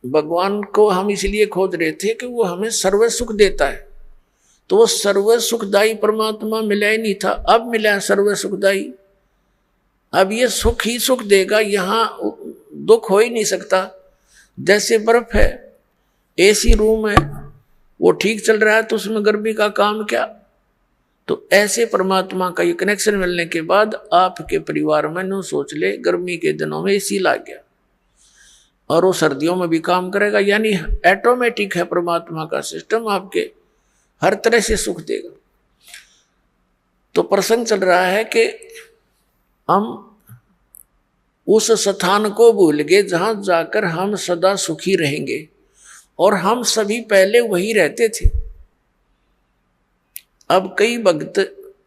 भगवान को हम इसलिए खोज रहे थे कि वो हमें सर्व सुख देता है, तो वो सर्व सुखदायी परमात्मा मिला ही नहीं था, अब मिला है सर्व सुखदायी। अब ये सुख ही सुख देगा, यहां दुख हो ही नहीं सकता। जैसे बर्फ है, एसी रूम है, वो ठीक चल रहा है तो उसमें गर्मी का काम क्या। तो ऐसे परमात्मा का ये कनेक्शन मिलने के बाद आपके परिवार में नो सोच ले गर्मी के दिनों में एसी लग गया और वो सर्दियों में भी काम करेगा, यानी ऑटोमेटिक है परमात्मा का सिस्टम, आपके हर तरह से सुख देगा। तो प्रसंग चल रहा है कि हम उस स्थान को भूल गए जहां जाकर हम सदा सुखी रहेंगे, और हम सभी पहले वही रहते थे। अब कई भक्त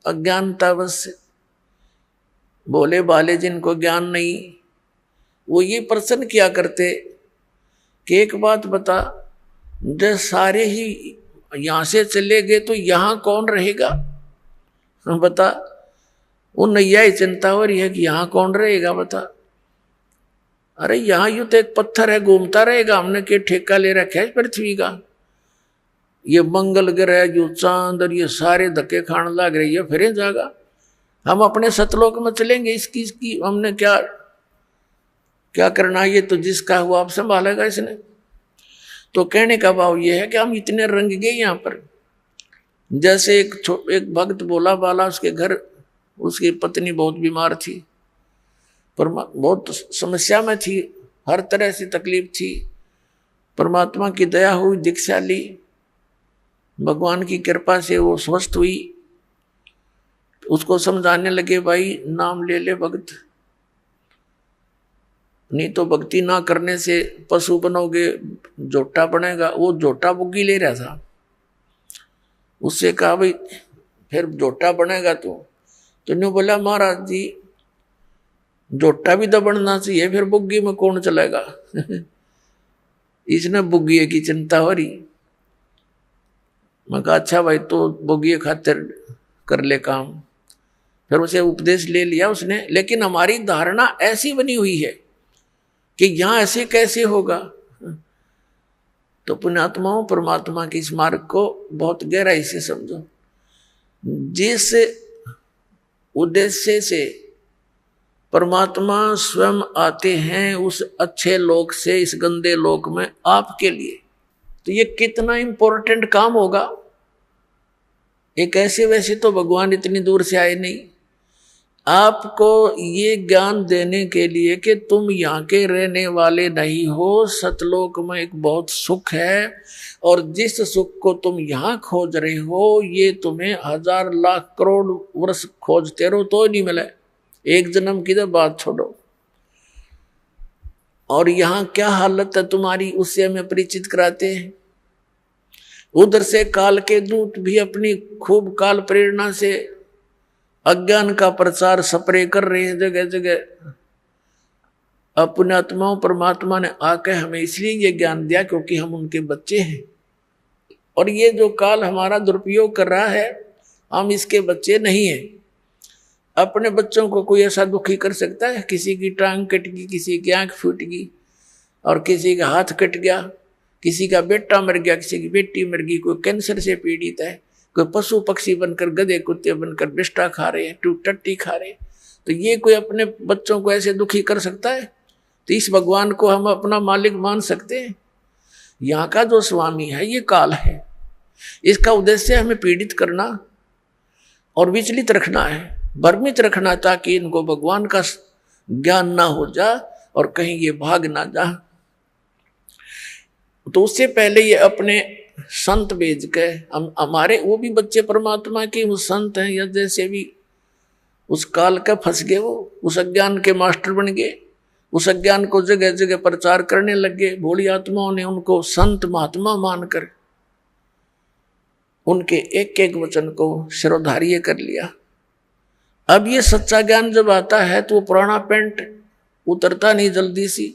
अज्ञानतावश भोले भाले जिनको ज्ञान नहीं, वो ये प्रश्न किया करते कि एक बात बता, जब सारे ही यहां से चले गए तो यहां कौन रहेगा, बता। वो नैया ही चिंता हो रही है कि यहां कौन रहेगा, बता। अरे यहां यूं तो एक पत्थर है, घूमता रहेगा, हमने क्या ठेका ले रखा है पृथ्वी का। ये मंगल ग्रह जो चांद और ये सारे धक्के खाने लग रही है, फिर जाएगा। हम अपने सतलोक में चलेंगे, इसकी हमने क्या क्या करना, ये तो जिसका हुआ आप संभालेगा इसने। तो कहने का भाव ये है कि हम इतने रंग गए यहाँ पर। जैसे एक भक्त बोला बाला, उसके घर उसकी पत्नी बहुत बीमार थी, पर बहुत समस्या में थी, हर तरह से तकलीफ थी। परमात्मा की दया हुई, दीक्षा ली, भगवान की कृपा से वो स्वस्थ हुई। उसको समझाने लगे, भाई नाम ले ले भगत, नहीं तो भक्ति ना करने से पशु बनोगे, जोटा बनेगा। वो जोटा बुग्गी ले रहा था, उससे कहा भाई फिर जोटा बनेगा तो न्यू बोला, महाराज जी जोटा भी तो बनना चाहिए, फिर बुग्गी में कौन चलेगा। इसने बुग्गी की चिंता हो रही। मैं कहा अच्छा भाई, तो बुग्गी खातिर कर ले काम। फिर उसे उपदेश ले लिया उसने। लेकिन हमारी धारणा ऐसी बनी हुई है कि यहां ऐसे कैसे होगा। तो पुण्यात्माओं, परमात्मा के इस मार्ग को बहुत गहराई से समझो। जिस उद्देश्य से परमात्मा स्वयं आते हैं उस अच्छे लोक से इस गंदे लोक में आपके लिए, तो ये कितना इंपॉर्टेंट काम होगा। एक ऐसे वैसे तो भगवान इतनी दूर से आए नहीं, आपको ये ज्ञान देने के लिए कि तुम यहाँ के रहने वाले नहीं हो, सतलोक में एक बहुत सुख है, और जिस सुख को तुम यहाँ खोज रहे हो ये तुम्हें 1000 लाख करोड़ वर्ष खोजते रहो तो नहीं मिले, एक जन्म की तो बात छोड़ो। और यहाँ क्या हालत है तुम्हारी, उससे हमें परिचित कराते हैं। उधर से काल के दूत भी अपनी खूब काल प्रेरणा से अज्ञान का प्रचार स्प्रे कर रहे हैं जगह जगह। अपने आत्माओं, परमात्मा ने आकर हमें इसलिए ये ज्ञान दिया क्योंकि हम उनके बच्चे हैं, और ये जो काल हमारा दुरुपयोग कर रहा है हम इसके बच्चे नहीं हैं। अपने बच्चों को कोई ऐसा दुखी कर सकता है? किसी की टांग कट गई, किसी की आंख फूट गई, और किसी का हाथ कट गया, किसी का बेटा मर गया, किसी की बेटी मर गई, कोई कैंसर से पीड़ित है, कोई पशु पक्षी बनकर, गधे कुत्ते बनकर बिष्टा खा रहे हैं, टट्टी खा रहे हैं। तो ये कोई अपने बच्चों को ऐसे दुखी कर सकता है? तो इस भगवान को हम अपना मालिक मान सकते हैं? यहाँ का जो स्वामी है ये काल है, इसका उद्देश्य हमें पीड़ित करना और विचलित रखना है, भ्रमित रखना, ताकि इनको भगवान का ज्ञान ना हो जा और कहीं ये भाग ना जा। तो उससे पहले ये अपने संत भेज के हमारे वो भी बच्चे परमात्मा के वो संत हैं, या जैसे भी उस काल का फंस गए, वो उस अज्ञान के मास्टर बन गए, उस अज्ञान को जगह जगह प्रचार करने लगे। भोली आत्माओं ने उनको संत महात्मा मानकर उनके एक एक वचन को शिरोधार्य कर लिया। अब ये सच्चा ज्ञान जब आता है तो वो पुराना पेंट उतरता नहीं जल्दी सी।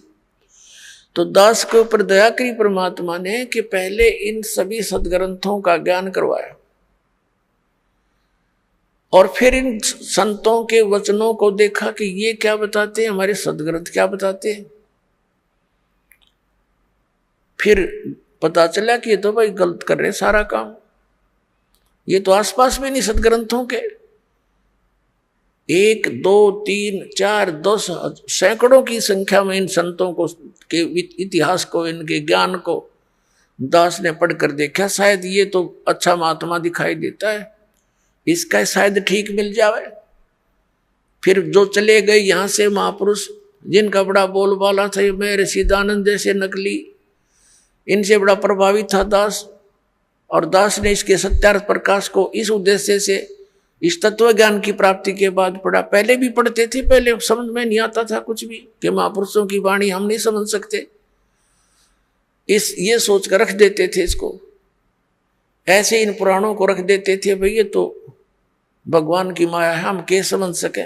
तो दास के ऊपर दया करी परमात्मा ने कि पहले इन सभी सदग्रंथों का ज्ञान करवाया, और फिर इन संतों के वचनों को देखा कि ये क्या बताते हैं, हमारे सदग्रंथ क्या बताते हैं। फिर पता चला कि ये तो भाई गलत कर रहे सारा काम, ये तो आसपास में नहीं सदग्रंथों के। 1 2 3 4 10 सैकड़ों की संख्या में इन संतों को के इतिहास को, इनके ज्ञान को दास ने पढ़कर देखा, शायद ये तो अच्छा महात्मा दिखाई देता है, इसका शायद ठीक मिल जावे। फिर जो चले गए यहाँ से महापुरुष, जिनका बड़ा बोलबाला था, मैं ऋषिदानंद जैसे नकली, इनसे बड़ा प्रभावित था दास। और दास ने इसके सत्यार्थ प्रकाश को इस उद्देश्य से इस तत्व ज्ञान की प्राप्ति के बाद पढ़ा। पहले भी पढ़ते थे, पहले समझ में नहीं आता था कुछ भी कि महापुरुषों की वाणी हम नहीं समझ सकते, ये सोच कर रख देते थे इसको, ऐसे इन पुराणों को रख देते थे, भाई ये तो भगवान की माया है, हम कैसे समझ सके।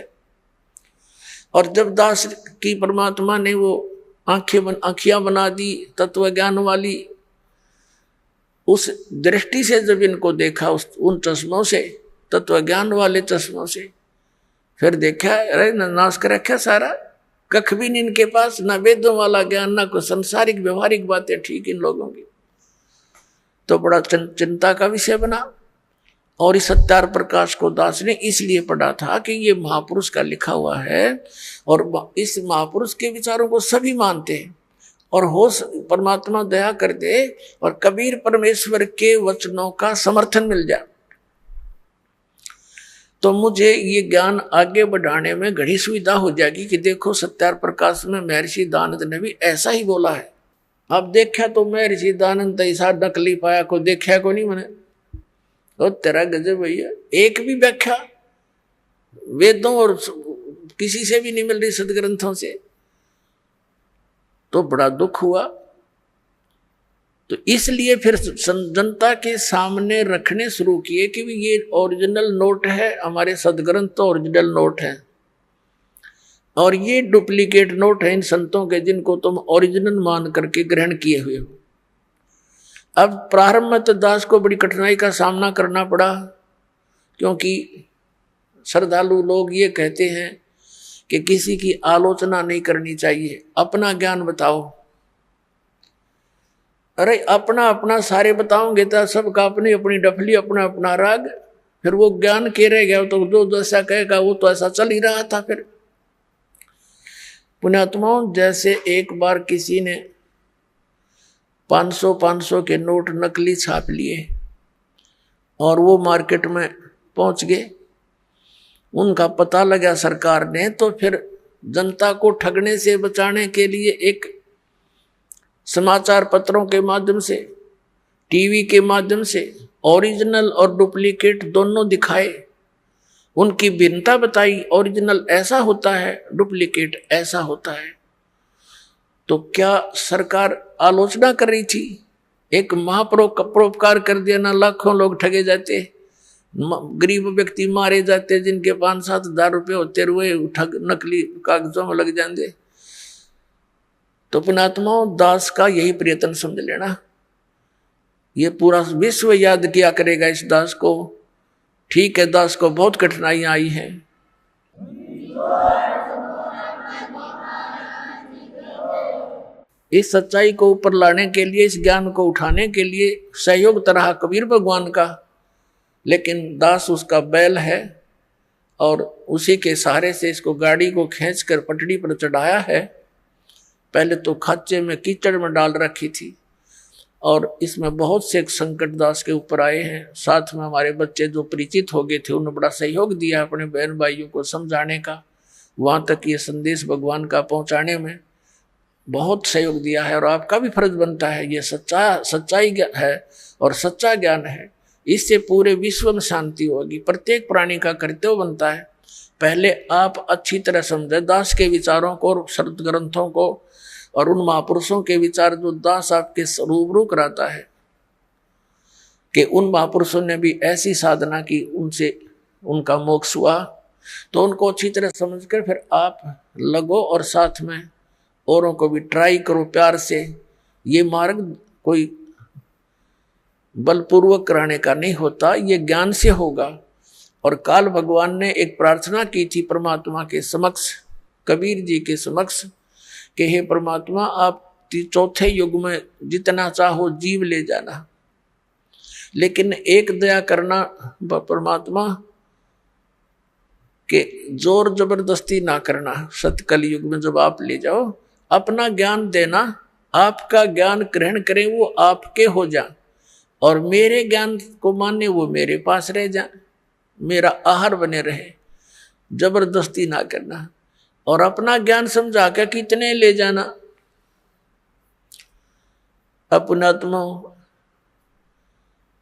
और जब दास की परमात्मा ने वो आंखियां बना दी तत्व ज्ञान वाली, उस दृष्टि से जब इनको देखा, उन चश्मों से, तत्व ज्ञान वाले चश्मों से, फिर देखा अरे नाश कर रखा सारा, कख भी नहीं इनके पास, ना वेदों वाला ज्ञान, ना कोई संसारिक व्यवहारिक बातें ठीक इन लोगों की। तो बड़ा चिंता का विषय बना। और इस सत्यार्थ प्रकाश को दास ने इसलिए पढ़ा था कि ये महापुरुष का लिखा हुआ है, और इस महापुरुष के विचारों को सभी मानते हैं, और हो परमात्मा दया कर दे और कबीर परमेश्वर के वचनों का समर्थन मिल जाए, तो मुझे ये ज्ञान आगे बढ़ाने में घड़ी सुविधा हो जाएगी कि देखो सत्यार्थ प्रकाश में महर्षि दानंद ने भी ऐसा ही बोला है। अब देखा तो महर्षि दानंद ऐसा नकली पाया को देखा को नहीं मैंने, तो तेरा गजब भैया, एक भी व्याख्या वेदों और किसी से भी नहीं मिल रही सदग्रंथों से, तो बड़ा दुख हुआ। तो इसलिए फिर जनता के सामने रखने शुरू किए कि ये ओरिजिनल नोट है, हमारे सदग्रंथ तो ओरिजिनल नोट है, और ये डुप्लीकेट नोट है इन संतों के, जिनको तुम ओरिजिनल मान करके ग्रहण किए हुए हो। अब प्रारंभ में तो दास को बड़ी कठिनाई का सामना करना पड़ा, क्योंकि श्रद्धालु लोग ये कहते हैं कि किसी की आलोचना नहीं करनी चाहिए, अपना ज्ञान बताओ। अरे अपना अपना सारे बताओगे तो सबका अपनी अपनी डफली, अपना अपना राग, फिर वो ज्ञान के रह गया, तो जो जैसा कहेगा वो तो ऐसा चल ही रहा था। फिर पुण्यात्माओं, जैसे एक बार किसी ने 500 के नोट नकली छाप लिए और वो मार्केट में पहुंच गए, उनका पता लगा सरकार ने, तो फिर जनता को ठगने से बचाने के लिए एक समाचार पत्रों के माध्यम से, टीवी के माध्यम से ओरिजिनल और डुप्लीकेट दोनों दिखाए, उनकी भिन्नता बताई, ओरिजिनल ऐसा होता है, डुप्लीकेट ऐसा होता है। तो क्या सरकार आलोचना कर रही थी? एक महापरोपकार कर दिया ना, लाखों लोग ठगे जाते, गरीब व्यक्ति मारे जाते, जिनके 5-7 हजार रुपये होते रुए ठग नकली कागजों में लग जाते। तो पुण्यात्माओं, दास का यही प्रयत्न समझ लेना, ये पूरा विश्व याद किया करेगा इस दास को। ठीक है, दास को बहुत कठिनाइयां आई हैं, इस सच्चाई को ऊपर लाने के लिए, इस ज्ञान को उठाने के लिए सहयोग तरह कबीर भगवान का, लेकिन दास उसका बैल है और उसी के सहारे से इसको गाड़ी को खींचकर पटड़ी पर चढ़ाया है। पहले तो खाचे में कीचड़ में डाल रखी थी, और इसमें बहुत से संकट दास के ऊपर आए हैं। साथ में हमारे बच्चे जो परिचित हो गए थे, उन्होंने बड़ा सहयोग दिया अपने बहन भाइयों को समझाने का, वहाँ तक ये संदेश भगवान का पहुँचाने में बहुत सहयोग दिया है। और आपका भी फर्ज बनता है, ये सच्चाई है और सच्चा ज्ञान है, इससे पूरे विश्व में शांति होगी। प्रत्येक प्राणी का कर्तव्य बनता है, पहले आप अच्छी तरह समझे दास के विचारों को और शब्द ग्रंथों को, और उन महापुरुषों के विचार जो दास आपके रूबरू कराता है, कि उन महापुरुषों ने भी ऐसी साधना की, उनसे उनका मोक्ष हुआ, तो उनको अच्छी तरह समझकर फिर आप लगो और साथ में औरों को भी ट्राई करो प्यार से। ये मार्ग कोई बलपूर्वक कराने का नहीं होता, ये ज्ञान से होगा। और काल भगवान ने एक प्रार्थना की थी परमात्मा के समक्ष, कबीर जी के समक्ष, कि हे परमात्मा, आप चौथे युग में जितना चाहो जीव ले जाना, लेकिन एक दया करना परमात्मा के जोर जबरदस्ती ना करना। सतकल युग में जब आप ले जाओ, अपना ज्ञान देना, आपका ज्ञान ग्रहण करें, वो आपके हो जा, और मेरे ज्ञान को माने वो मेरे पास रह जा, मेरा आहार बने रहे। जबरदस्ती ना करना, और अपना ज्ञान समझा के कितने ले जाना। अपनात्मा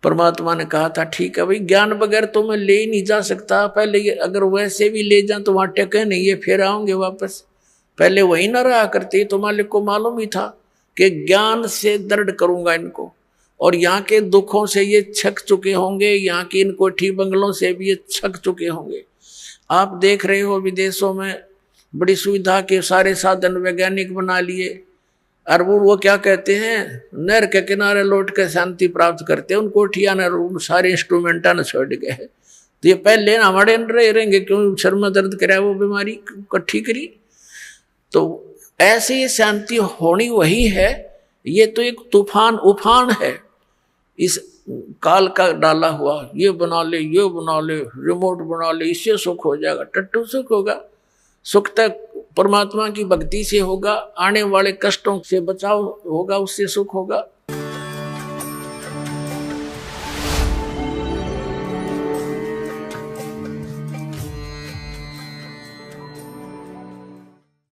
परमात्मा ने कहा था ठीक है भाई, ज्ञान बगैर तो मैं ले ही नहीं जा सकता, पहले ये अगर वैसे भी ले जाऊं तो वहां टके नहीं है, फिर आऊंगे वापस, पहले वही ना रहा करते। तो मालिक को मालूम ही था कि ज्ञान से दृढ़ करूंगा इनको, और यहाँ के दुखों से ये छक चुके होंगे, यहाँ की इन कोठी बंगलों से भी ये छक चुके होंगे। आप देख रहे हो विदेशों में बड़ी सुविधा के सारे साधन वैज्ञानिक बना लिए, और वो क्या कहते हैं, नहर के किनारे लौट के शांति प्राप्त करते हैं, उन कोठिया न सारे इंस्ट्रूमेंटा न छोड़ गए। तो ये पहले ना हमारे रहेंगे, क्यों सर में दर्द कराए वो बीमारी इकट्ठी करी। तो ऐसी ये शांति होनी वही है। ये तो एक तूफान उफान है इस काल का डाला हुआ, ये बना ले, ये बना ले, रिमोट बना ले, इससे सुख हो जाएगा। टट्टू सुख होगा? सुख तक परमात्मा की भक्ति से होगा, आने वाले कष्टों से बचाव होगा, उससे सुख होगा।